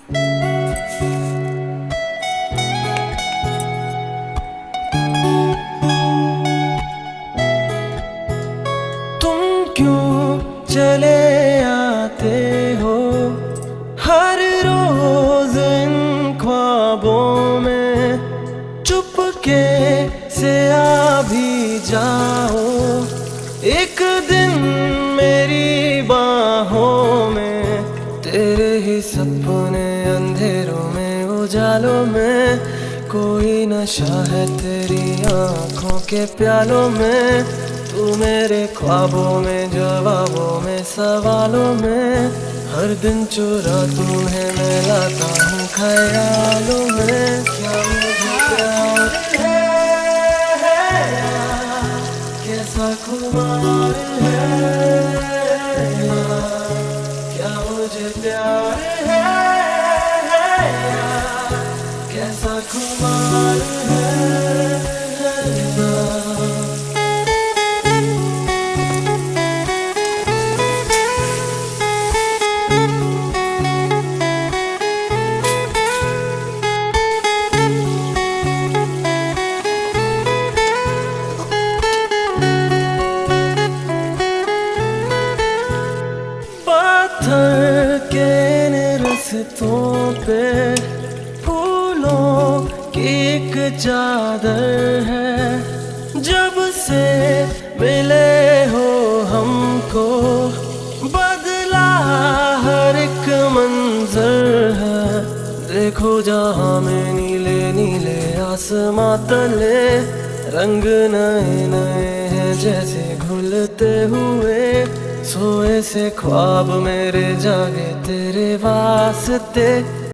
तुम क्यों चले आते हो हर रोज इन ख्वाबों में, चुपके से आ भी जाओ एक दिन मेरी बाहों में। तेरे ही सपने अंधेरों में उजालों में, कोई नशा है तेरी आंखों के प्यालों में। तू मेरे ख्वाबों में, जवाबों में, सवालों में, हर दिन चुरा तुम्हें मैं लाता हूँ ख्यालों में। क्या मुझे प्यार है यार, कैसा खुमार है यार, क्या मुझे प्यार है यार, कैसा खुमार है यार। पत्थर के इन रस्तों पे फूलों की एक चादर है। जब से मिले हो हमको बदला हर एक मंजर है। देखो जहाँ में नीले नीले आसमां तले, रंग नए नए हैं जैसे घुलते हुए। सोए से ख्वाब मेरे जागे तेरे वास्ते।